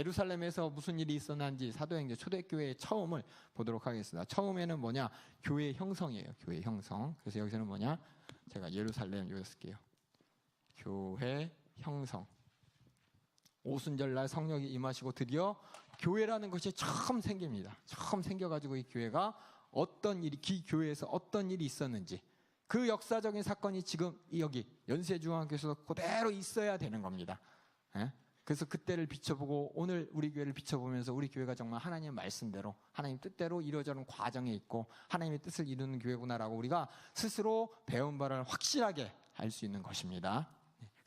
예루살렘에서 무슨 일이 있었는지 사도행전 초대교회의 처음을 보도록 하겠습니다. 처음에는 뭐냐? 교회 형성이에요. 교회 형성. 그래서 여기서는 뭐냐? 제가 예루살렘 여기 쓸게요. 교회 형성. 오순절날 성령이 임하시고 드디어 교회라는 것이 처음 생깁니다. 처음 생겨가지고 이 교회가 어떤 일이, 이 교회에서 어떤 일이 있었는지 그 역사적인 사건이 지금 여기 연세중앙교회에서 그대로 있어야 되는 겁니다. 그래서 그때를 비춰보고 오늘 우리 교회를 비춰보면서 우리 교회가 정말 하나님의 말씀대로 하나님 뜻대로 이루어지는 과정에 있고 하나님의 뜻을 이루는 교회구나라고 우리가 스스로 배운 바를 확실하게 알 수 있는 것입니다.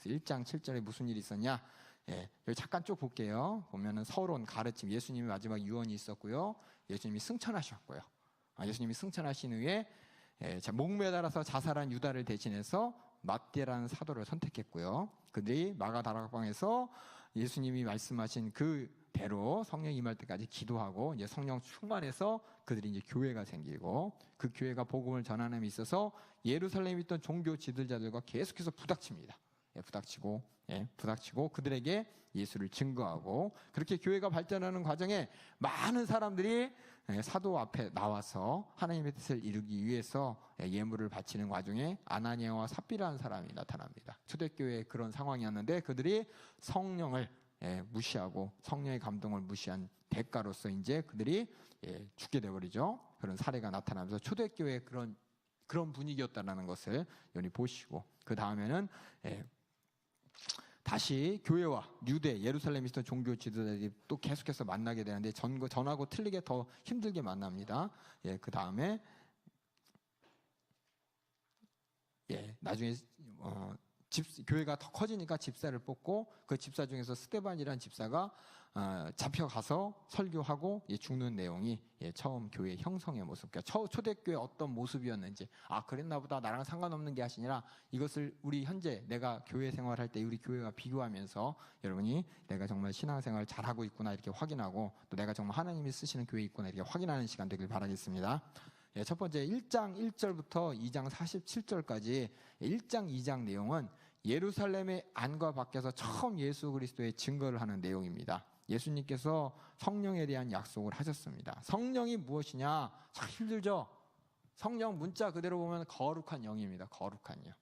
그래서 1장 7절에 무슨 일이 있었냐? 여기 잠깐 쭉 볼게요. 보면은 서론, 가르침, 예수님의 마지막 유언이 있었고요. 예수님이 승천하셨고요. 예수님이 승천하신 후에 목매달아서 자살한 유다를 대신해서 맏대라는 사도를 선택했고요. 그들이 마가 다락방에서 예수님이 말씀하신 그대로 성령 임할 때까지 기도하고 이제 성령 충만해서 그들이 이제 교회가 생기고 그 교회가 복음을 전하는 데 있어서 예루살렘에 있던 종교 지도자들과 계속해서 부닥칩니다. 부닥치고 그들에게 예수를 증거하고 그렇게 교회가 발전하는 과정에 많은 사람들이 사도 앞에 나와서 하나님의 뜻을 이루기 위해서 예물을 바치는 과정에 아나니아와 삽비라는 사람이 나타납니다. 초대교회의 그런 상황이었는데 그들이 성령을 무시하고 성령의 감동을 무시한 대가로서 이제 그들이 죽게 되어버리죠. 그런 사례가 나타나면서 초대교회의 그런 분위기였다는 것을 여기 보시고 그 다음에는 다시 교회와 유대, 예루살렘에 있던 종교 지도자들이 또 계속해서 만나게 되는데 전하고 틀리게 더 힘들게 만납니다. 그 다음에 나중에 교회가 더 커지니까 집사를 뽑고 그 집사 중에서 스데반이라는 집사가 잡혀가서 설교하고 죽는 내용이 처음 교회 형성의 모습, 그러니까 초대교회 어떤 모습이었는지 그랬나 보다 나랑 상관없는 게 아니라 이것을 우리 현재 내가 교회 생활할 때 우리 교회와 비교하면서 여러분이 내가 정말 신앙생활 잘하고 있구나 이렇게 확인하고 또 내가 정말 하나님이 쓰시는 교회에 있구나 이렇게 확인하는 시간 되길 바라겠습니다. 첫 번째 1장 1절부터 2장 47절까지 1장 2장 내용은 예루살렘의 안과 밖에서 처음 예수 그리스도의 증거를 하는 내용입니다. 예수님께서 성령에 대한 약속을 하셨습니다. 성령이 무엇이냐? 참 힘들죠? 성령 문자 그대로 보면 거룩한 영입니다. 거룩한 영.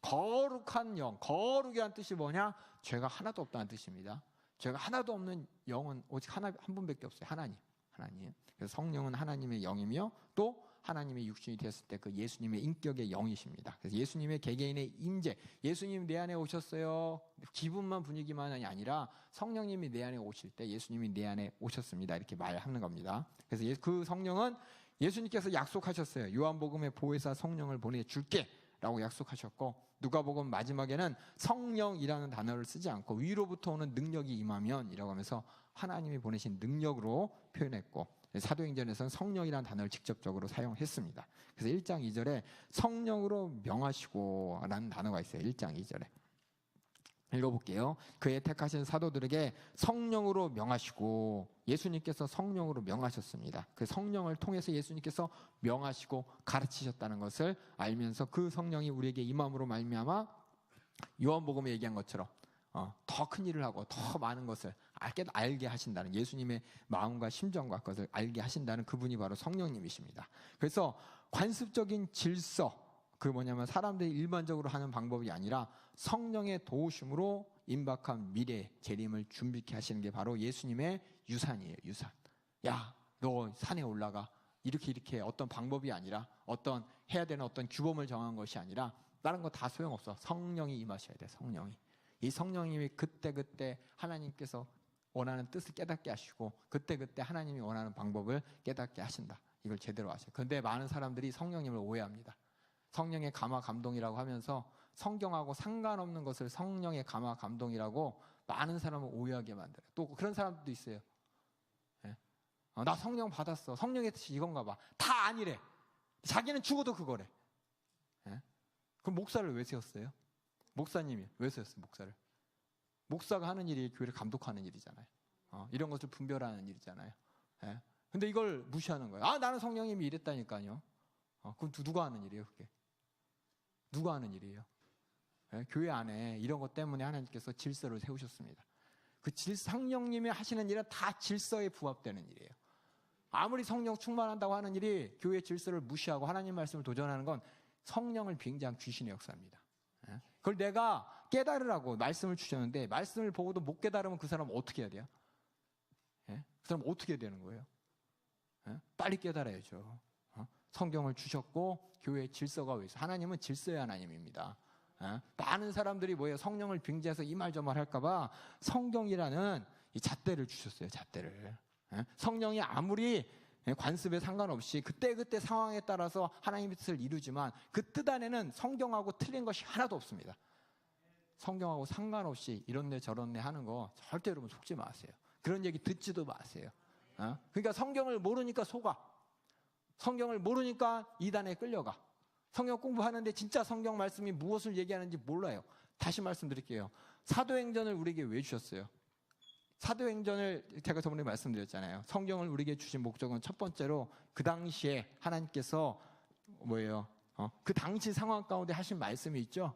거룩한 영. 거룩이란 뜻이 뭐냐? 죄가 하나도 없다는 뜻입니다. 죄가 하나도 없는 영은 오직 한 분밖에 없어요. 하나님. 그래서 성령은 하나님의 영이며 또 하나님의 육신이 되었을 때 그 예수님의 인격의 영이십니다. 그래서 예수님의 개개인의 임재, 예수님 내 안에 오셨어요. 기분만 분위기만이 아니라 성령님이 내 안에 오실 때 예수님이 내 안에 오셨습니다. 이렇게 말하는 겁니다. 그래서 그 성령은 예수님께서 약속하셨어요. 요한복음에 보혜사 성령을 보내줄게 라고 약속하셨고 누가복음 마지막에는 성령이라는 단어를 쓰지 않고 위로부터 오는 능력이 임하면 이라고 하면서 하나님이 보내신 능력으로 표현했고 사도행전에서는 성령이라는 단어를 직접적으로 사용했습니다. 그래서 1장 2절에 성령으로 명하시고 라는 단어가 있어요. 1장 2절에 읽어볼게요. 그의 택하신 사도들에게 성령으로 명하시고 예수님께서 성령으로 명하셨습니다. 그 성령을 통해서 예수님께서 명하시고 가르치셨다는 것을 알면서 그 성령이 우리에게 임함으로 말미암아 요한복음에 얘기한 것처럼 더 큰 일을 하고 더 많은 것을 알게 하신다는 예수님의 마음과 심정과 것을 알게 하신다는 그분이 바로 성령님이십니다. 그래서 관습적인 질서 그 뭐냐면 사람들이 일반적으로 하는 방법이 아니라 성령의 도우심으로 임박한 미래 재림을 준비케 하시는 게 바로 예수님의 유산이에요. 유산. 야, 너 산에 올라가. 이렇게 어떤 방법이 아니라 어떤 해야 되는 어떤 규범을 정한 것이 아니라 다른 거 다 소용없어. 성령이 임하셔야 돼. 성령이. 이 성령님이 그때 하나님께서 원하는 뜻을 깨닫게 하시고 그때 하나님이 원하는 방법을 깨닫게 하신다. 이걸 제대로 아셔요. 그런데 많은 사람들이 성령님을 오해합니다. 성령의 감화 감동이라고 하면서 성경하고 상관없는 것을 성령의 감화 감동이라고 많은 사람을 오해하게 만들어요. 또 그런 사람들도 있어요. 나 성령 받았어. 성령의 뜻이 이건가 봐. 다 아니래. 자기는 죽어도 그거래. 그럼 목사를 왜 세웠어요? 목사님이 왜 세웠어요? 목사를. 목사가 하는 일이 교회를 감독하는 일이잖아요. 이런 것을 분별하는 일이잖아요. 근데 이걸 무시하는 거예요. 나는 성령님이 이랬다니까요. 그럼 누가 하는 일이에요, 그게? 누가 하는 일이에요? 교회 안에 이런 것 때문에 하나님께서 질서를 세우셨습니다. 그 성령님이 하시는 일은 다 질서에 부합되는 일이에요. 아무리 성령 충만한다고 하는 일이 교회 질서를 무시하고 하나님 말씀을 도전하는 건 성령을 빙자한 귀신의 역사입니다. 그걸 내가 깨달으라고 말씀을 주셨는데 말씀을 보고도 못 깨달으면 그 사람은 어떻게 해야 돼요? 그 사람은 어떻게 해야 되는 거예요? 빨리 깨달아야죠. 성경을 주셨고 교회의 질서가 왜 있어? 하나님은 질서의 하나님입니다. 많은 사람들이 뭐예요? 성령을 빙자해서 이 말 저 말 할까봐 성경이라는 이 잣대를 주셨어요. 잣대를. 성령이 아무리 관습에 상관없이 그때그때 상황에 따라서 하나님의 뜻을 이루지만 그 뜻 안에는 성경하고 틀린 것이 하나도 없습니다. 성경하고 상관없이 이런데 저런데 하는 거 절대 여러분 속지 마세요. 그런 얘기 듣지도 마세요. 그러니까 성경을 모르니까 속아. 성경을 모르니까 이단에 끌려가. 성경 공부하는데 진짜 성경 말씀이 무엇을 얘기하는지 몰라요. 다시 말씀드릴게요. 사도행전을 우리에게 왜 주셨어요? 사도행전을 제가 저번에 말씀드렸잖아요. 성경을 우리에게 주신 목적은 첫 번째로 그 당시에 하나님께서 뭐예요? 그 당시 상황 가운데 하신 말씀이 있죠.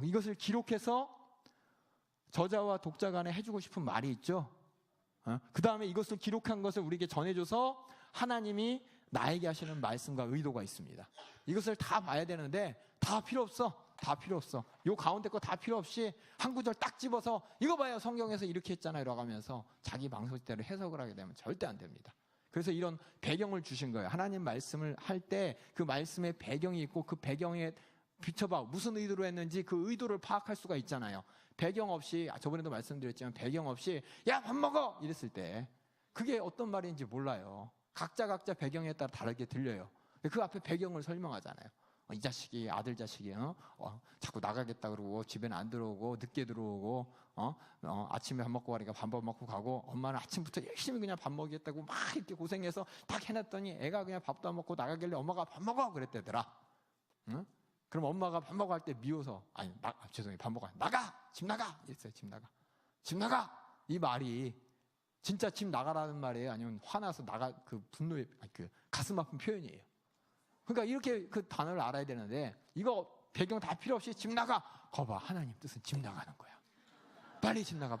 이것을 기록해서 저자와 독자 간에 해주고 싶은 말이 있죠. 그 다음에 이것을 기록한 것을 우리에게 전해줘서 하나님이 나에게 하시는 말씀과 의도가 있습니다. 이것을 다 봐야 되는데 다 필요 없어. 다 필요 없어. 요 가운데 거 다 필요 없이 한 구절 딱 집어서 이거 봐요. 성경에서 이렇게 했잖아요. 라고 하면서 자기 방송대로 해석을 하게 되면 절대 안 됩니다. 그래서 이런 배경을 주신 거예요. 하나님 말씀을 할 때 그 말씀의 배경이 있고 그 배경에 비춰봐. 무슨 의도로 했는지 그 의도를 파악할 수가 있잖아요. 배경 없이 저번에도 말씀드렸지만 배경 없이 야 밥 먹어! 이랬을 때 그게 어떤 말인지 몰라요. 각자 배경에 따라 다르게 들려요. 그 앞에 배경을 설명하잖아요. 이 자식이 아들 자식이 자꾸 나가겠다 그러고 집에는 안 들어오고 늦게 들어오고 아침에 밥 먹고 가니까 밥 먹고 가고 엄마는 아침부터 열심히 그냥 밥 먹이겠다고 막 이렇게 고생해서 딱 해놨더니 애가 그냥 밥도 안 먹고 나가길래 엄마가 밥 먹어 그랬대더라. 응? 그럼 엄마가 밥 먹어 할 때 미워서 죄송해요 밥 먹어 나가 집 나가 이랬어요. 집 나가 이 말이 진짜 집 나가라는 말이에요? 아니면 화나서 나가 그 분노의 그 가슴 아픈 표현이에요? 그러니까 이렇게 그 단어를 알아야 되는데 이거 배경 다 필요 없이 집 나가. 거봐 하나님 뜻은 집 나가는 거야. 빨리 집 나가.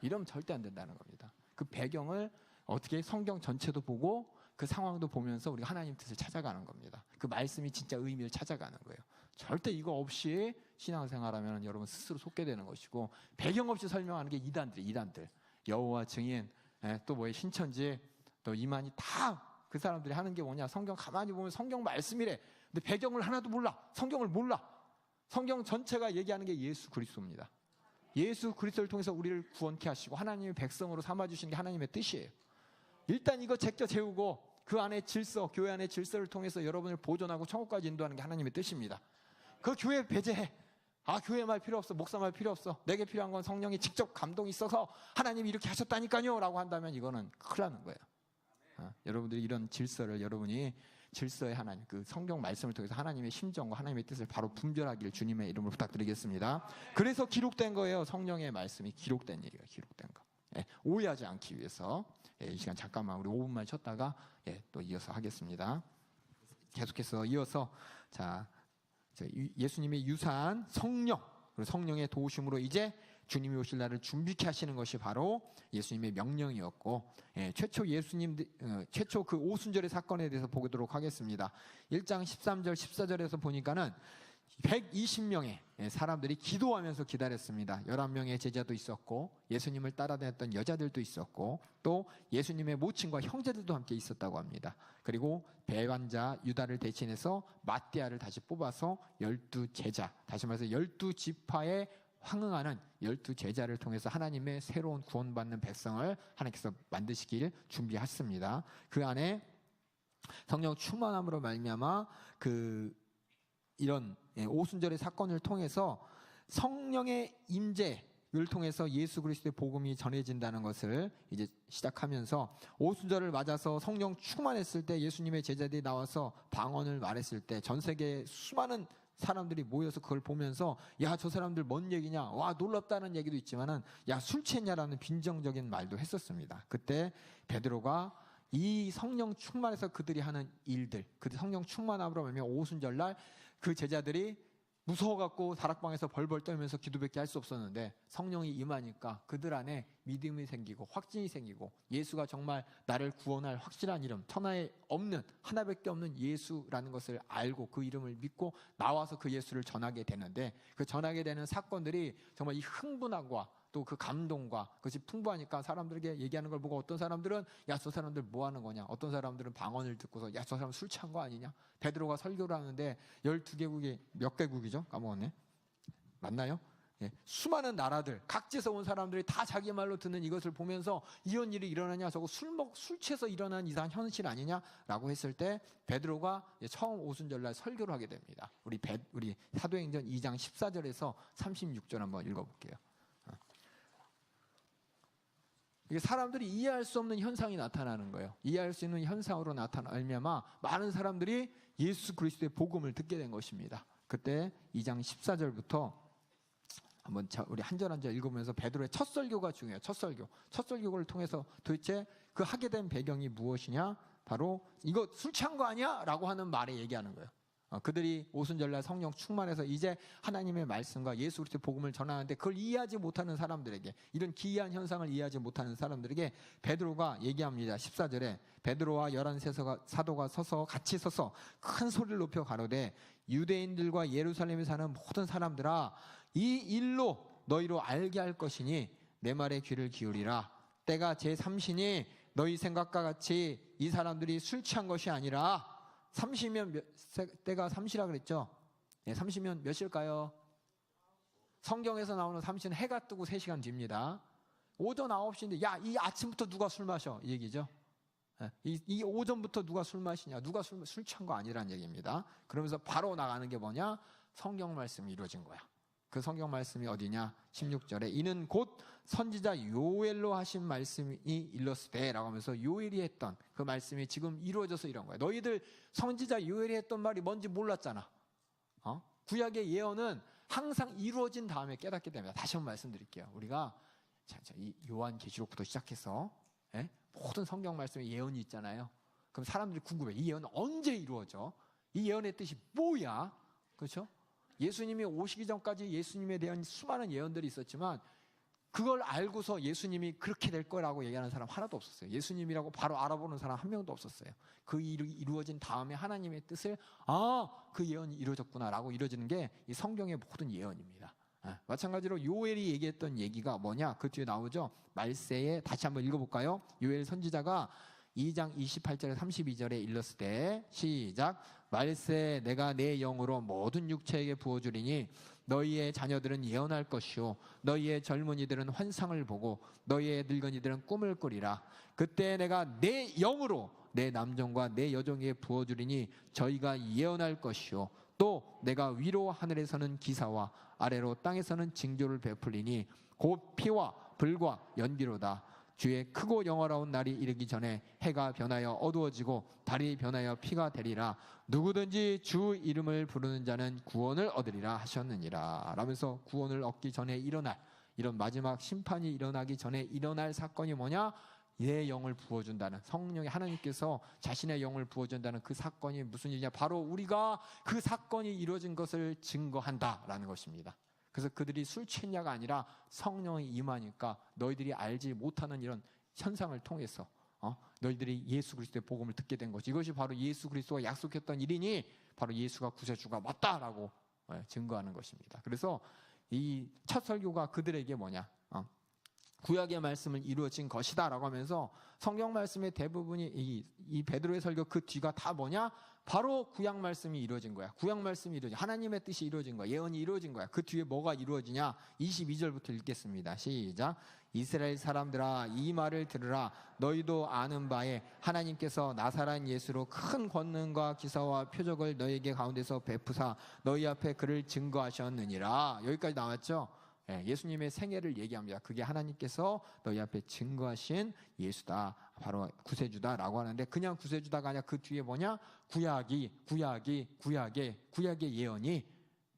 이러면 절대 안 된다는 겁니다. 그 배경을 어떻게 성경 전체도 보고 그 상황도 보면서 우리가 하나님 뜻을 찾아가는 겁니다. 그 말씀이 진짜 의미를 찾아가는 거예요. 절대 이거 없이 신앙생활하면 여러분 스스로 속게 되는 것이고 배경 없이 설명하는 게 이단들. 여호와 증인 또 뭐의 신천지 또 이만희 다 그 사람들이 하는 게 뭐냐? 성경 가만히 보면 성경 말씀이래. 근데 배경을 하나도 몰라. 성경을 몰라. 성경 전체가 얘기하는 게 예수 그리스도입니다. 예수 그리스도를 통해서 우리를 구원케 하시고 하나님의 백성으로 삼아주신 게 하나님의 뜻이에요. 일단 이거 제껴 재우고 그 안에 질서, 교회 안에 질서를 통해서 여러분을 보존하고 천국까지 인도하는 게 하나님의 뜻입니다. 그 교회 배제해. 교회 말 필요 없어. 목사 말 필요 없어. 내게 필요한 건 성령이 직접 감동이 있어서 하나님이 이렇게 하셨다니까요 라고 한다면 이거는 큰일 나는 거예요. 여러분들이 이런 질서를 여러분이 질서의 하나님 그 성경 말씀을 통해서 하나님의 심정과 하나님의 뜻을 바로 분별하기를 주님의 이름으로 부탁드리겠습니다. 그래서 기록된 거예요. 성령의 말씀이 기록된 얘기가 기록된 거. 오해하지 않기 위해서 이 시간 잠깐만 우리 5분만 쉬었다가 또 이어서 하겠습니다. 계속해서 이어서 자 예수님의 유산 성령 그리고 성령의 도우심으로 이제 주님이 오실 날을 준비케 하시는 것이 바로 예수님의 명령이었고 최초 그 오순절의 사건에 대해서 보도록 하겠습니다. 1장 13절 14절에서 보니까는 120명의 사람들이 기도하면서 기다렸습니다. 11명의 제자도 있었고 예수님을 따라다녔던 여자들도 있었고 또 예수님의 모친과 형제들도 함께 있었다고 합니다. 그리고 배반자 유다를 대신해서 마띠아를 다시 뽑아서 12제자 다시 말해서 12지파에 황응하는 12제자를 통해서 하나님의 새로운 구원받는 백성을 하나님께서 만드시길 준비했습니다. 그 안에 성령 충만함으로 말미암아 이런 오순절의 사건을 통해서 성령의 임재를 통해서 예수 그리스도의 복음이 전해진다는 것을 이제 시작하면서 오순절을 맞아서 성령 충만했을 때 예수님의 제자들이 나와서 방언을 말했을 때 전 세계에 수많은 사람들이 모여서 그걸 보면서 야 저 사람들 뭔 얘기냐 와 놀랍다는 얘기도 있지만은 야 술 취했냐라는 빈정적인 말도 했었습니다. 그때 베드로가 이 성령 충만해서 그들이 하는 일들 그 성령 충만함으로 말미암아 오순절날 그 제자들이 무서워갖고 다락방에서 벌벌 떨면서 기도밖에 할 수 없었는데 성령이 임하니까 그들 안에 믿음이 생기고 확신이 생기고 예수가 정말 나를 구원할 확실한 이름, 천하에 없는 하나밖에 없는 예수라는 것을 알고 그 이름을 믿고 나와서 그 예수를 전하게 되는데, 그 전하게 되는 사건들이 정말 이 흥분함과 또 그 감동과 그것이 풍부하니까 사람들에게 얘기하는 걸 보고 어떤 사람들은 야, 저 사람들 뭐 하는 거냐, 어떤 사람들은 방언을 듣고서 야, 저 사람 술 취한 거 아니냐. 베드로가 설교를 하는데 12개국이 몇 개국이죠? 까먹었네. 맞나요? 예, 수많은 나라들 각지에서 온 사람들이 다 자기 말로 듣는 이것을 보면서 이런 일이 일어나냐, 저거 술 취해서 일어난 이상한 현실 아니냐라고 했을 때 베드로가 처음 오순절날 설교를 하게 됩니다. 우리 사도행전 2장 14절에서 36절 한번 읽어볼게요. 이게 사람들이 이해할 수 없는 현상이 나타나는 거예요. 이해할 수 있는 현상으로 나타나면 많은 사람들이 예수 그리스도의 복음을 듣게 된 것입니다. 그때 2장 14절부터 한번 우리 한 절 한 절 읽으면서 베드로의 첫 설교가 중요해요. 첫 설교를 통해서 도대체 그 하게 된 배경이 무엇이냐? 바로 이거 술 취한 거 아니야? 라고 하는 말에 얘기하는 거예요. 그들이 오순절날 성령 충만해서 이제 하나님의 말씀과 예수 그리스도의 복음을 전하는데 그걸 이해하지 못하는 사람들에게, 이런 기이한 현상을 이해하지 못하는 사람들에게 베드로가 얘기합니다. 14절에 베드로와 11 사도가 같이 서서 큰 소리를 높여 가로되 유대인들과 예루살렘에 사는 모든 사람들아, 이 일로 너희로 알게 할 것이니 내 말에 귀를 기울이라. 때가 제3시니 너희 생각과 같이 이 사람들이 술 취한 것이 아니라, 30면 때가 3시라 그랬죠? 네, 30면 몇 시일까요? 성경에서 나오는 3시는 해가 뜨고 3시간 뒤입니다. 오전 9시인데 야, 이 아침부터 누가 술 마셔? 이 얘기죠. 이 오전부터 누가 술 마시냐? 누가 술 취한 거 아니라는 얘기입니다. 그러면서 바로 나가는 게 뭐냐? 성경 말씀이 이루어진 거야. 그 성경 말씀이 어디냐? 16절에 이는 곧 선지자 요엘로 하신 말씀이 일렀으되 라고 하면서 요엘이 했던 그 말씀이 지금 이루어져서 이런 거야. 너희들 선지자 요엘이 했던 말이 뭔지 몰랐잖아. 구약의 예언은 항상 이루어진 다음에 깨닫게 됩니다. 다시 한번 말씀드릴게요. 우리가 이 요한계시록부터 시작해서 모든 성경 말씀에 예언이 있잖아요. 그럼 사람들이 궁금해. 이 예언은 언제 이루어져? 이 예언의 뜻이 뭐야? 그렇죠? 예수님이 오시기 전까지 예수님에 대한 수많은 예언들이 있었지만 그걸 알고서 예수님이 그렇게 될 거라고 얘기하는 사람 하나도 없었어요. 예수님이라고 바로 알아보는 사람 한 명도 없었어요. 그 일이 이루어진 다음에 하나님의 뜻을 그 예언이 이루어졌구나 라고 이루어지는 게 이 성경의 모든 예언입니다. 마찬가지로 요엘이 얘기했던 얘기가 뭐냐? 그 뒤에 나오죠. 말세에 다시 한번 읽어볼까요? 요엘 선지자가 2장 28절에 32절에 일렀을 때 시작. 말세 내가 내 영으로 모든 육체에게 부어주리니 너희의 자녀들은 예언할 것이요 너희의 젊은이들은 환상을 보고 너희의 늙은이들은 꿈을 꾸리라. 그때 내가 내 영으로 내 남종과 내 여종에게 부어주리니 저희가 예언할 것이요 또 내가 위로 하늘에서는 기사와 아래로 땅에서는 징조를 베풀리니 곧 피와 불과 연기로다. 주의 크고 영화로운 날이 이르기 전에 해가 변하여 어두워지고 달이 변하여 피가 되리라. 누구든지 주 이름을 부르는 자는 구원을 얻으리라 하셨느니라. 라면서 구원을 얻기 전에 일어날, 이런 마지막 심판이 일어나기 전에 일어날 사건이 뭐냐? 내 영을 부어준다는, 성령의 하나님께서 자신의 영을 부어준다는 그 사건이 무슨 일이냐? 바로 우리가 그 사건이 이루어진 것을 증거한다라는 것입니다. 그래서 그들이 술 취했냐가 아니라 성령이 임하니까 너희들이 알지 못하는 이런 현상을 통해서 너희들이 예수 그리스도의 복음을 듣게 된 것이, 이것이 바로 예수 그리스도가 약속했던 일이니 바로 예수가 구세주가 맞다라고 증거하는 것입니다. 그래서 이 첫 설교가 그들에게 뭐냐? 구약의 말씀을 이루어진 것이다 라고 하면서 성경 말씀의 대부분이 이 베드로의 설교 그 뒤가 다 뭐냐? 바로 구약 말씀이 이루어진 거야. 구약 말씀이 이루어진, 하나님의 뜻이 이루어진 거야. 예언이 이루어진 거야. 그 뒤에 뭐가 이루어지냐? 22절부터 읽겠습니다. 시작. 이스라엘 사람들아 이 말을 들으라. 너희도 아는 바에 하나님께서 나사렛 예수로 큰 권능과 기사와 표적을 너희에게 가운데서 베푸사 너희 앞에 그를 증거하셨느니라. 여기까지 나왔죠? 예수님의 생애를 얘기합니다. 그게 하나님께서 너희 앞에 증거하신 예수다, 바로 구세주다라고 하는데, 그냥 구세주다가 아니라 그 뒤에 뭐냐? 구약의 예언이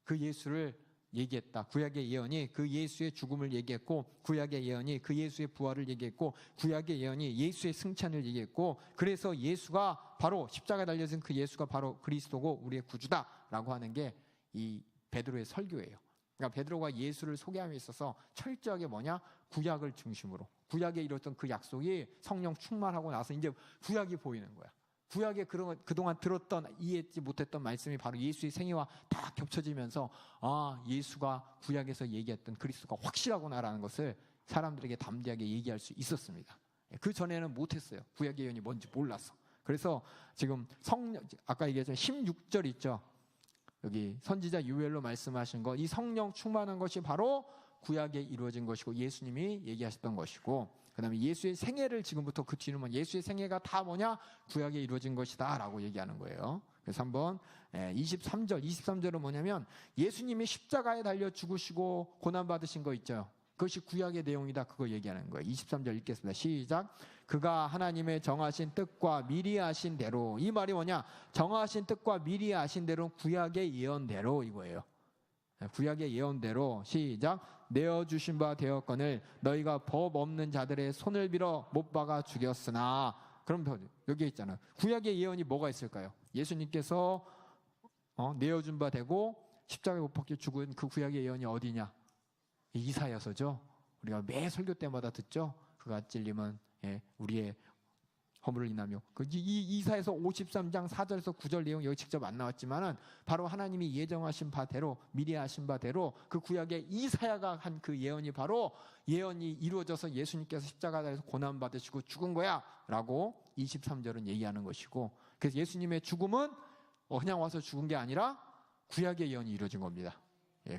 그 예수를 얘기했다. 구약의 예언이 그 예수의 죽음을 얘기했고, 구약의 예언이 그 예수의 부활을 얘기했고, 구약의 예언이 예수의 승천을 얘기했고, 그래서 예수가 바로 십자가에 달려진 그 예수가 바로 그리스도고 우리의 구주다라고 하는 게 이 베드로의 설교예요. 그러니까 베드로가 예수를 소개함에 있어서 철저하게 뭐냐? 구약을 중심으로. 구약에 이뤘던 그 약속이 성령 충만하고 나서 이제 구약이 보이는 거야. 구약에 그동안 들었던 이해하지 못했던 말씀이 바로 예수의 생애와 다 겹쳐지면서 예수가 구약에서 얘기했던 그리스도가 확실하구나라는 것을 사람들에게 담대하게 얘기할 수 있었습니다. 그 전에는 못했어요. 구약 예언이 뭔지 몰라서. 그래서 지금 아까 얘기했던 16절 있죠. 여기 선지자 요엘로 말씀하신 거, 이 성령 충만한 것이 바로 구약에 이루어진 것이고 예수님이 얘기하셨던 것이고, 그 다음에 예수의 생애를 지금부터 그 뒤는 예수의 생애가 다 뭐냐? 구약에 이루어진 것이다 라고 얘기하는 거예요. 그래서 한번 23절은 뭐냐면 예수님이 십자가에 달려 죽으시고 고난받으신 거 있죠. 그것이 구약의 내용이다. 그거 얘기하는 거예요. 23절 읽겠습니다. 시작. 그가 하나님의 정하신 뜻과 미리 하신 대로, 이 말이 뭐냐? 정하신 뜻과 미리 하신 대로 구약의 예언대로 이거예요. 구약의 예언대로 시작. 내어주신 바 되었거늘 너희가 법 없는 자들의 손을 빌어 못 박아 죽였으나. 그럼 여기 있잖아요. 구약의 예언이 뭐가 있을까요? 예수님께서 내어준 바 되고 십자가에 못 박혀 죽은 그 구약의 예언이 어디냐? 이사야서죠. 우리가 매 설교 때마다 듣죠. 그가 찔림은 우리의 허물을 인하며. 이사야서 53장 4절에서 9절 내용 여기 직접 안 나왔지만은 바로 하나님이 예정하신 바대로, 미리 하신 바대로 그 구약의 이사야가 한 그 예언이 바로 예언이 이루어져서 예수님께서 십자가에서 고난 받으시고 죽은 거야라고 23절은 얘기하는 것이고, 그래서 예수님의 죽음은 그냥 와서 죽은 게 아니라 구약의 예언이 이루어진 겁니다.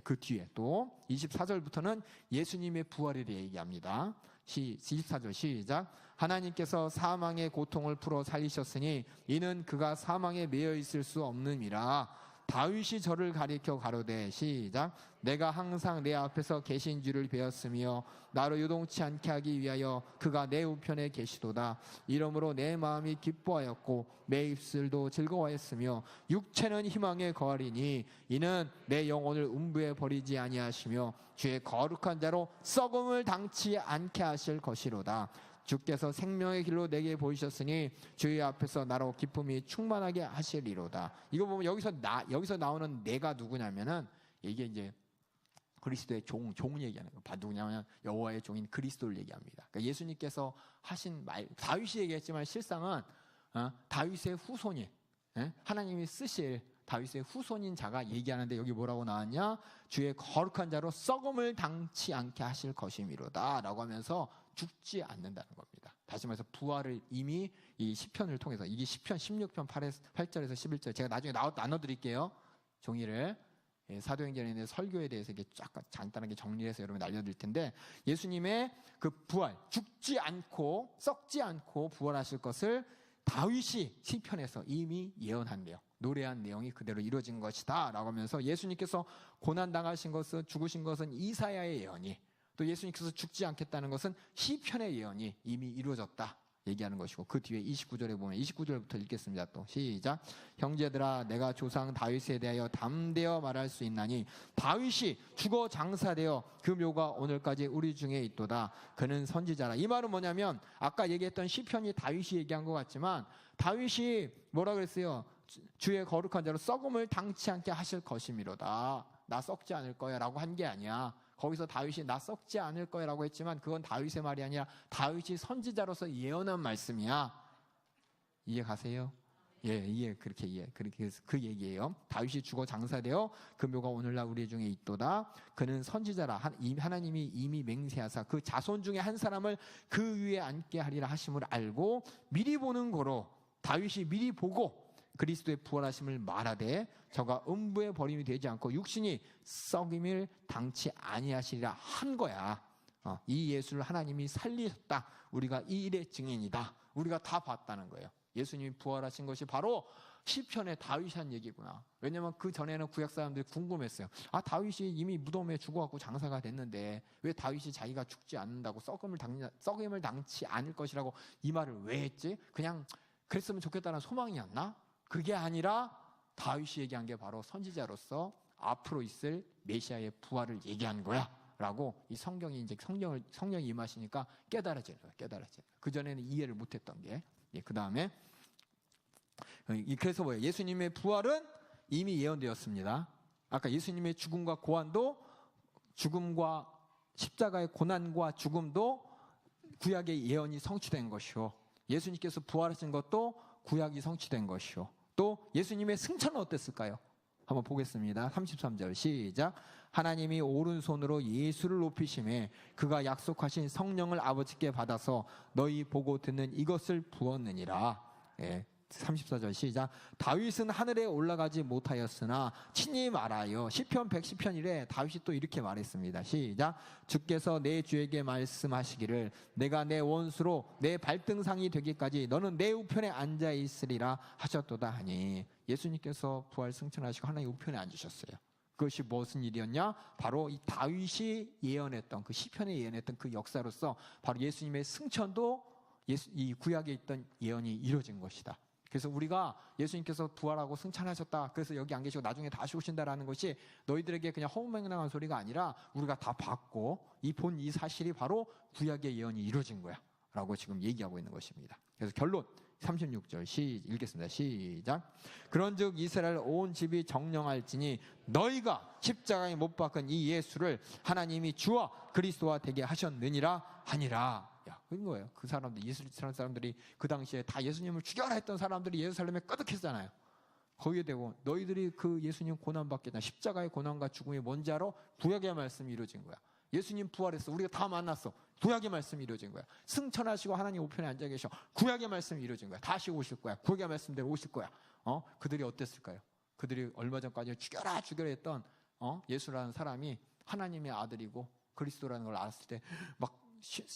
그 뒤에 또 24절부터는 예수님의 부활에 대해 얘기합니다. 24절 시작. 하나님께서 사망의 고통을 풀어 살리셨으니 이는 그가 사망에 매여 있을 수 없음이라. 다윗이 저를 가리켜 가로되 시작. 내가 항상 내 앞에서 계신 줄을 배웠으며 나로 요동치 않게 하기 위하여 그가 내 우편에 계시도다. 이러므로 내 마음이 기뻐하였고 내 입술도 즐거워했으며 육체는 희망에 거하리니 이는 내 영혼을 음부에 버리지 아니하시며 주의 거룩한 자로 썩음을 당치 않게 하실 것이로다. 주께서 생명의 길로 내게 보이셨으니 주의 앞에서 나로 기쁨이 충만하게 하시리로다. 이거 보면 여기서 나오는 내가 누구냐면은 이게 이제 그리스도의 종 얘기하는 거예요. 누구냐면 여호와의 종인 그리스도를 얘기합니다. 그러니까 예수님께서 하신 말, 다윗이 얘기했지만 실상은 다윗의 후손이 하나님이 쓰실 다윗의 후손인 자가 얘기하는데 여기 뭐라고 나왔냐? 주의 거룩한 자로 썩음을 당치 않게 하실 것이미로다 라고 하면서 죽지 않는다는 겁니다. 다시 말해서 부활을 이미 이 시편을 통해서, 이게 시편 16편 8절에서 11절 제가 나중에 나눠드릴게요. 종이를 사도행전에 있는 설교에 대해서 이게 쫙 간단하게 정리해서 여러분 알려드릴 텐데, 예수님의 그 부활, 죽지 않고 썩지 않고 부활하실 것을 다윗이 시편에서 이미 예언한대요. 노래한 내용이 그대로 이루어진 것이다 라고 하면서 예수님께서 고난당하신 것은, 죽으신 것은 이사야의 예언이, 또 예수님께서 죽지 않겠다는 것은 시편의 예언이 이미 이루어졌다 얘기하는 것이고, 그 뒤에 29절에 보면 29절부터 읽겠습니다. 또 시작. 형제들아 내가 조상 다윗에 대하여 담대어 말할 수 있나니 다윗이 죽어 장사되어 그 묘가 오늘까지 우리 중에 있도다. 그는 선지자라. 이 말은 뭐냐면 아까 얘기했던 시편이 다윗이 얘기한 것 같지만 다윗이 뭐라 그랬어요? 주의 거룩한 자로 썩음을 당치 않게 하실 것이미로다. 나 썩지 않을 거야 라고 한 게 아니야. 거기서 다윗이 나 썩지 않을 거야 라고 했지만 그건 다윗의 말이 아니라 다윗이 선지자로서 예언한 말씀이야. 이해 가세요? 그렇게 그 얘기예요. 다윗이 죽어 장사되어 그 묘가 오늘날 우리 중에 있도다. 그는 선지자라. 하나님이 이미 맹세하사 그 자손 중에 한 사람을 그 위에 앉게 하리라 하심을 알고 미리 보는 거로, 다윗이 미리 보고 그리스도의 부활하심을 말하되 저가 음부에 버림이 되지 않고 육신이 썩임을 당치 아니하시리라 한 거야. 이 예수를 하나님이 살리셨다. 우리가 이 일의 증인이다. 우리가 다 봤다는 거예요. 예수님이 부활하신 것이 바로 시편의 다윗이 한 얘기구나. 왜냐하면 그 전에는 구약 사람들이 궁금했어요. 다윗이 이미 무덤에 죽어갖고 장사가 됐는데 왜 다윗이 자기가 죽지 않는다고 썩임을 당치 않을 것이라고 이 말을 왜 했지? 그냥 그랬으면 좋겠다는 소망이었나? 그게 아니라 다윗이 얘기한 게 바로 선지자로서 앞으로 있을 메시아의 부활을 얘기한 거야 라고 이 성경이 이제 성령이 임하시니까 깨달아지는 거예요. 그전에는 이해를 못했던 게. 그 다음에 그래서 뭐예요? 예수님의 부활은 이미 예언되었습니다. 아까 예수님의 죽음과 고난도, 죽음과 십자가의 고난과 죽음도 구약의 예언이 성취된 것이요, 예수님께서 부활하신 것도 구약이 성취된 것이요, 또 예수님의 승천은 어땠을까요? 한번 보겠습니다. 33절 시작. 하나님이 오른손으로 예수를 높이심에 그가 약속하신 성령을 아버지께 받아서 너희 보고 듣는 이것을 부었느니라. 34절 시작. 다윗은 하늘에 올라가지 못하였으나 친히 말하여, 시편 110편 1에 다윗이 또 이렇게 말했습니다. 시작. 주께서 내 주에게 말씀하시기를 내가 내 원수로 내 발등상이 되기까지 너는 내 우편에 앉아 있으리라 하셨도다 하니, 예수님께서 부활 승천하시고 하나님 우편에 앉으셨어요. 그것이 무슨 일이었냐? 바로 이 다윗이 예언했던, 그 시편에 예언했던 그 역사로서 바로 예수님의 승천도 이 구약에 있던 예언이 이루어진 것이다. 그래서 우리가 예수님께서 부활하고 승천하셨다, 그래서 여기 안 계시고 나중에 다시 오신다라는 것이 너희들에게 그냥 허무맹랑한 소리가 아니라 우리가 다 봤고 이 사실이 바로 구약의 예언이 이루어진 거야 라고 지금 얘기하고 있는 것입니다. 그래서 결론 36절 읽겠습니다. 시작. 그런즉 이스라엘 온 집이 정령할지니 너희가 십자가에 못 박은 이 예수를 하나님이 주와 그리스도와 되게 하셨느니라 하니라. 그런 거예요. 그 사람들, 이스라엘 사람들이 그 당시에 다 예수님을 죽여라 했던 사람들이 예루살렘에 끄덕했잖아요. 거기에 대고 너희들이 그 예수님 고난받겠다, 십자가의 고난과 죽음이 뭔지 알아? 구약의 말씀이 이루어진 거야. 예수님 부활했어, 우리가 다 만났어, 구약의 말씀이 이루어진 거야. 승천하시고 하나님 우편에 앉아 계셔, 구약의 말씀이 이루어진 거야. 다시 오실 거야, 구약의 말씀대로 오실 거야. 그들이 어땠을까요? 그들이 얼마 전까지 죽여라 했던 예수라는 사람이 하나님의 아들이고 그리스도라는 걸 알았을 때 막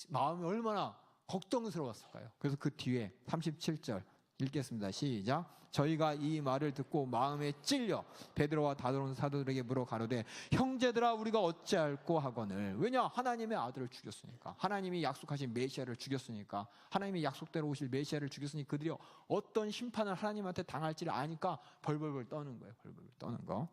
마음이 얼마나 걱정스러웠을까요? 그래서 그 뒤에 37절 읽겠습니다. 시작. 저희가 이 말을 듣고 마음에 찔려 베드로와 다른 사도들에게 물어 가로되 형제들아 우리가 어찌할꼬 하거늘. 왜냐? 하나님의 아들을 죽였으니까, 하나님이 약속하신 메시아를 죽였으니까, 하나님이 약속대로 오실 메시아를 죽였으니 그들이 어떤 심판을 하나님한테 당할지를 아니까 벌벌벌 떠는 거예요. 벌벌벌 떠는 거.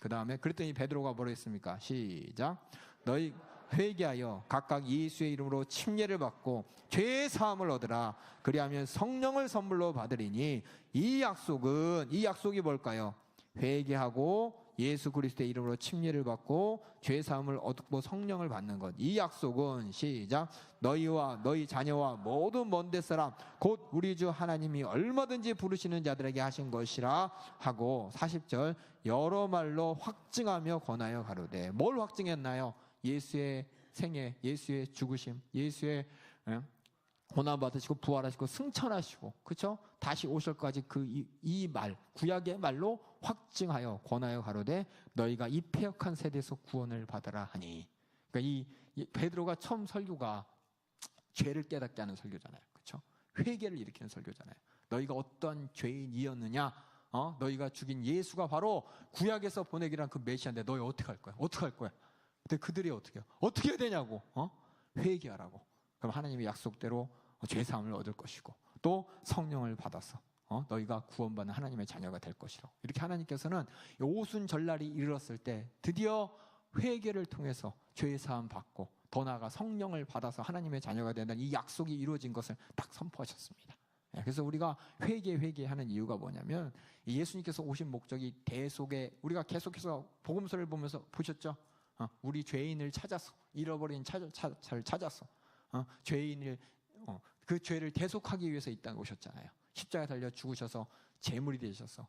그 다음에 그랬더니 베드로가 뭐라 했습니까? 시작. 너희 회개하여 각각 예수의 이름으로 침례를 받고 죄의 사함을 얻으라. 그리하면 성령을 선물로 받으리니 이 약속이 뭘까요? 회개하고 예수 그리스도의 이름으로 침례를 받고 죄의 사함을 얻고 성령을 받는 것. 이 약속은 시작. 너희와 너희 자녀와 모든 먼데 사람 곧 우리 주 하나님이 얼마든지 부르시는 자들에게 하신 것이라 하고, 40절 여러 말로 확증하며 권하여 가로되. 뭘 확증했나요? 예수의 생애, 예수의 죽으심, 예수의 고난 받으시고 부활하시고 승천하시고, 그렇죠? 다시 오실까지 이 말, 구약의 말로 확증하여 권하여 가로되 너희가 이 패역한 세대에서 구원을 받으라 하니. 그러니까 이 베드로가 처음 설교가 죄를 깨닫게 하는 설교잖아요, 그렇죠? 회개를 일으키는 설교잖아요. 너희가 어떤 죄인이었느냐? 너희가 죽인 예수가 바로 구약에서 보내기란 그 메시아인데 너희 어떻게 할 거야? 어떻게 할 거야? 근데 그들이 어떻게 해요? 어떻게 해야 되냐고? 회개하라고. 그럼 하나님의 약속대로 죄사함을 얻을 것이고 또 성령을 받아서 너희가 구원받는 하나님의 자녀가 될 것이라고. 이렇게 하나님께서는 오순절날이 이르렀을 때 드디어 회개를 통해서 죄사함 받고 더 나아가 성령을 받아서 하나님의 자녀가 된다는 이 약속이 이루어진 것을 딱 선포하셨습니다. 그래서 우리가 회개하는 이유가 뭐냐면, 예수님께서 오신 목적이 대속에, 우리가 계속해서 복음서를 보면서 보셨죠? 우리 죄인을 찾아서, 잃어버린 자를 찾아서 죄인을 그 죄를 대속하기 위해서 이 땅에 오셨잖아요. 십자가에 달려 죽으셔서 제물이 되셔서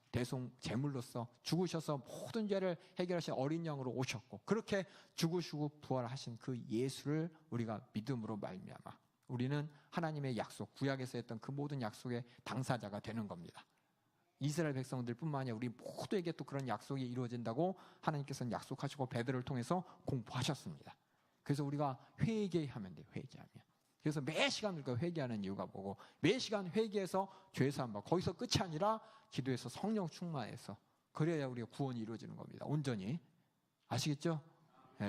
제물로서 죽으셔서 모든 죄를 해결하신 어린 양으로 오셨고, 그렇게 죽으시고 부활하신 그 예수를 우리가 믿음으로 말미암아 우리는 하나님의 약속, 구약에서 했던 그 모든 약속의 당사자가 되는 겁니다. 이스라엘 백성들뿐만 아니라 우리 모두에게 또 그런 약속이 이루어진다고 하나님께서는 약속하시고 베드로를 통해서 공포하셨습니다. 그래서 우리가 회개하면 돼요. 회개하면. 그래서 매 시간 우리가 회개하는 이유가 뭐고, 매 시간 회개해서 죄사함 받고, 거기서 끝이 아니라 기도해서 성령 충만해서, 그래야 우리가 구원이 이루어지는 겁니다. 온전히. 아시겠죠?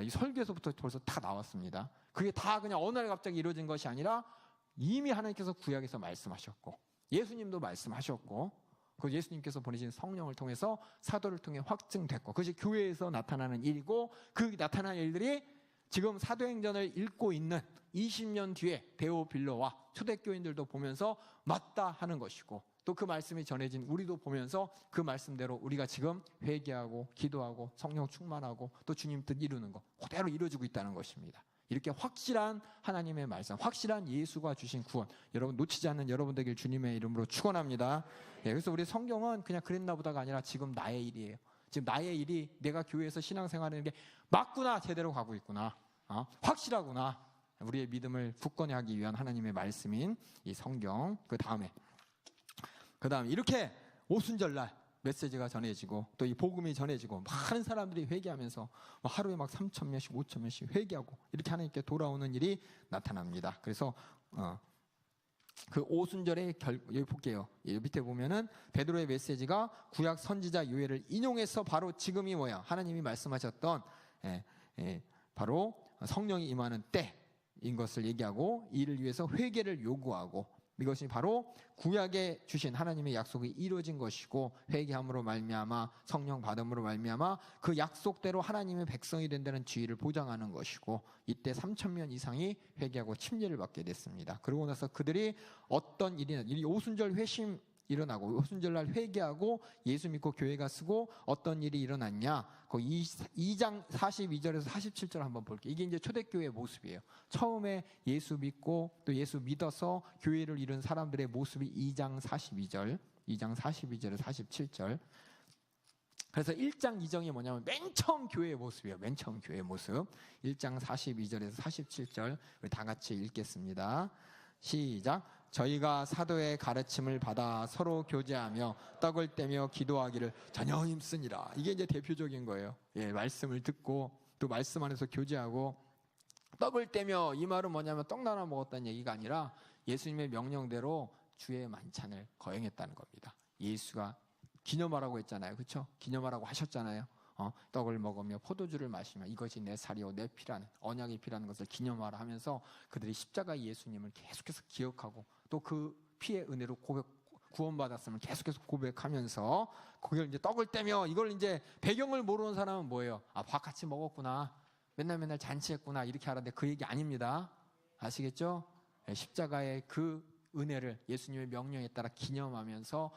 이 설교에서부터 벌써 다 나왔습니다. 그게 다 그냥 어느 날 갑자기 이루어진 것이 아니라 이미 하나님께서 구약에서 말씀하셨고, 예수님도 말씀하셨고, 그 예수님께서 보내신 성령을 통해서 사도를 통해 확증됐고, 그것이 교회에서 나타나는 일이고, 그 나타나는 일들이 지금 사도행전을 읽고 있는 20년 뒤에 데오빌로와 초대교인들도 보면서 맞다 하는 것이고, 또 그 말씀이 전해진 우리도 보면서 그 말씀대로 우리가 지금 회개하고 기도하고 성령 충만하고 또 주님 뜻 이루는 거 그대로 이루어지고 있다는 것입니다. 이렇게 확실한 하나님의 말씀, 확실한 예수가 주신 구원, 여러분 놓치지 않는 여러분 되길 주님의 이름으로 축원합니다. 그래서 우리 성경은 그냥 그랬나 보다가 아니라 지금 나의 일이에요. 지금 나의 일이 내가 교회에서 신앙생활하는 게 맞구나, 제대로 가고 있구나, 확실하구나. 우리의 믿음을 굳건히 하기 위한 하나님의 말씀인 이 성경. 그 다음에 이렇게 오순절날 메시지가 전해지고 또 이 복음이 전해지고 많은 사람들이 회개하면서 하루에 막 3,000명씩 5,000명씩 회개하고 이렇게 하나님께 돌아오는 일이 나타납니다. 그래서 그 오순절의 여기 볼게요. 여기 밑에 보면은 베드로의 메시지가 구약 선지자 요엘을 인용해서 바로 지금이 뭐야? 하나님이 말씀하셨던 바로 성령이 임하는 때인 것을 얘기하고 이를 위해서 회개를 요구하고 이것이 바로 구약에 주신 하나님의 약속이 이루어진 것이고 회개함으로 말미암아 성령 받음으로 말미암아 그 약속대로 하나님의 백성이 된다는 지위를 보장하는 것이고 이때 3,000명 이상이 회개하고 침례를 받게 됐습니다. 그러고 나서 그들이 어떤 일이나 이 오순절 회심 일어나고 오순절날 회개하고 예수 믿고 교회가 쓰고 어떤 일이 일어났냐? 그 2장 42절에서 47절 한번 볼게요. 이게 이제 초대교회의 모습이에요. 처음에 예수 믿고 또 예수 믿어서 교회를 이룬 사람들의 모습이 2장 42절에서 47절. 그래서 1장 2정이 뭐냐면 맨 처음 교회의 모습이에요. 맨 처음 교회의 모습. 1장 42절에서 47절 우리 다 같이 읽겠습니다. 시작. 저희가 사도의 가르침을 받아 서로 교제하며 떡을 떼며 기도하기를 전혀 힘쓰니라. 이게 이제 대표적인 거예요. 말씀을 듣고 또 말씀 안에서 교제하고 떡을 떼며, 이 말은 뭐냐면 떡 나눠 먹었다는 얘기가 아니라 예수님의 명령대로 주의 만찬을 거행했다는 겁니다. 예수가 기념하라고 했잖아요. 그렇죠? 기념하라고 하셨잖아요. 떡을 먹으며 포도주를 마시며 이것이 내 살이요 내 피라는 언약의 피라는 것을 기념하라 하면서 그들이 십자가 예수님을 계속해서 기억하고 또 그 피의 은혜로 구원받았음을 계속해서 고백하면서 그걸 이제 떡을 떼며, 이걸 이제 배경을 모르는 사람은 뭐예요? 밥 같이 먹었구나, 맨날 잔치했구나 이렇게 하는데 그 얘기 아닙니다. 아시겠죠? 십자가의 그 은혜를 예수님의 명령에 따라 기념하면서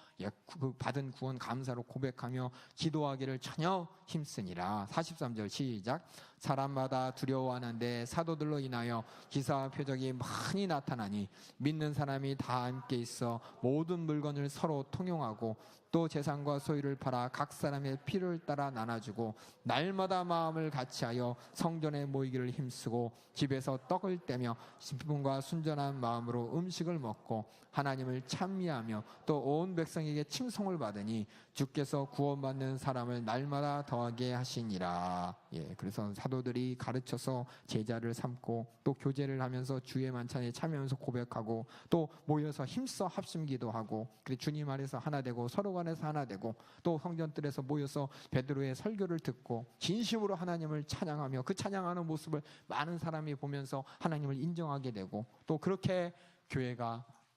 그 받은 구원 감사로 고백하며 기도하기를 전혀 힘쓰니라. 43절 시작. 사람마다 두려워하는데 사도들로 인하여 기사와 표적이 많이 나타나니 믿는 사람이 다 함께 있어 모든 물건을 서로 통용하고 또 재산과 소유를 팔아 각 사람의 필요를 따라 나눠주고 날마다 마음을 같이하여 성전에 모이기를 힘쓰고 집에서 떡을 떼며 기쁨과 순전한 마음으로 음식을 먹고 하나님을 찬미하며 또 온 백성에게 칭송을 받으니 주께서 구원받는 사람을 날마다 더하게 하시니라. 그래서 사도들이 가르쳐서 제자를 삼고 또 교제를 하면서 주의 만찬에 참여하면서 고백하고 또 모여서 힘써 합심기도 하고 그리고 주님 안에서 하나 되고 서로 간에서 하나 되고 또 성전들에서 모여서 베드로의 설교를 듣고 진심으로 하나님을 찬양하며 그 찬양하는 모습을 많은 사람이 보면서 하나님을 인정하게 되고 또 그렇게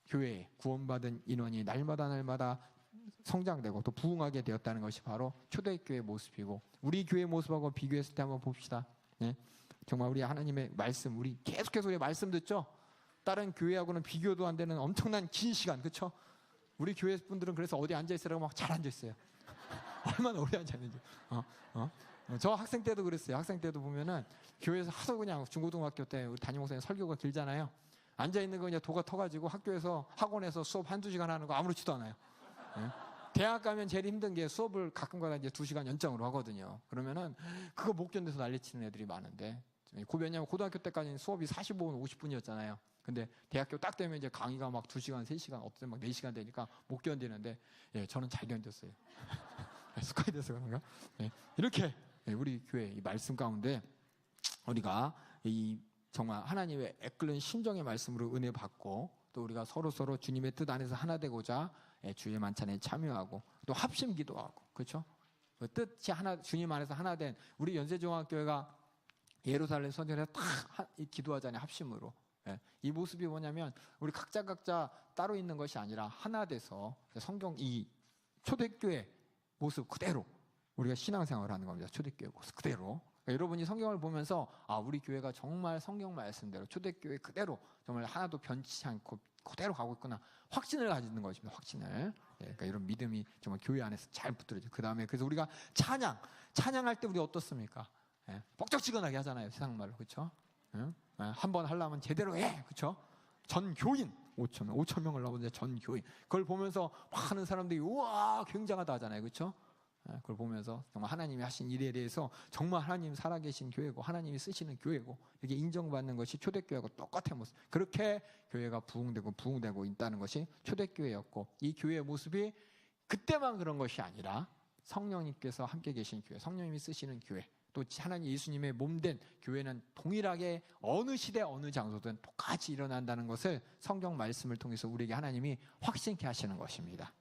교회에 구원받은 인원이 날마다 성장되고 또 부흥하게 되었다는 것이 바로 초대교회의 모습이고, 우리 교회 모습하고 비교했을 때 한번 봅시다. 정말 우리 하나님의 말씀, 우리 계속해서 우리 말씀 듣죠? 다른 교회하고는 비교도 안 되는 엄청난 긴 시간, 그렇죠? 우리 교회 분들은 그래서 어디 앉아있으라고 막 잘 앉아있어요. 얼마나 오래 앉아있는지. 저 학생 때도 그랬어요. 학생 때도 보면은 교회에서 하도 그냥 중고등학교 때 우리 담임 목사님 설교가 길잖아요. 앉아있는 거 그냥 도가 터가지고 학교에서 학원에서 수업 1-2시간 하는 거 아무렇지도 않아요. 대학 가면 제일 힘든 게 수업을 가끔 가다 이제 2시간 연장으로 하거든요. 그러면은 그거 못 견뎌서 난리치는 애들이 많은데, 왜냐면 고등학교 때까지는 수업이 45분, 50분이었잖아요. 근데 대학교 딱 되면 이제 강의가 막 2시간, 3시간, 어떤 때막 4시간 되니까 못 견디는데, 저는 잘 견뎠어요. 습관이 돼서 그런가? 이렇게 우리 교회 이 말씀 가운데 우리가 이 정말 하나님의 애끓는 심정의 말씀으로 은혜 받고 또 우리가 서로 주님의 뜻 안에서 하나 되고자 주의 만찬에 참여하고 또 합심 기도하고, 그렇죠? 그 뜻이 하나, 주님 안에서 하나 된 우리 연세종합교회가 예루살렘 선전에서 다 기도하잖아요, 합심으로. 이 모습이 뭐냐면 우리 각자 따로 있는 것이 아니라 하나 돼서 성경 이 초대교회 모습 그대로 우리가 신앙생활을 하는 겁니다. 초대교회 모습 그대로. 그러니까 여러분이 성경을 보면서 우리 교회가 정말 성경 말씀대로 초대교회 그대로 정말 하나도 변치 않고 그대로 가고 있구나. 확신을 가지는 것입니다. 확신을. 그러니까 이런 믿음이 정말 교회 안에서 잘 붙들어져. 그 다음에 그래서 우리가 찬양할 때 우리 어떻습니까? 뻑적지근하게 하잖아요. 세상 말로. 그렇죠? 한번 하려면 제대로 해. 그렇죠? 전 교인 5천 명을 나오는데 전 교인. 그걸 보면서 많은 사람들이 우와 굉장하다 하잖아요. 그렇죠? 그걸 보면서 정말 하나님이 하신 일에 대해서 정말 하나님 살아계신 교회고 하나님이 쓰시는 교회고 이게 인정받는 것이 초대교회하고 똑같은 모습. 그렇게 교회가 부흥되고 있다는 것이 초대교회였고, 이 교회의 모습이 그때만 그런 것이 아니라 성령님께서 함께 계신 교회, 성령님이 쓰시는 교회, 또 하나님 예수님의 몸된 교회는 동일하게 어느 시대 어느 장소든 똑같이 일어난다는 것을 성경 말씀을 통해서 우리에게 하나님이 확신케 하시는 것입니다.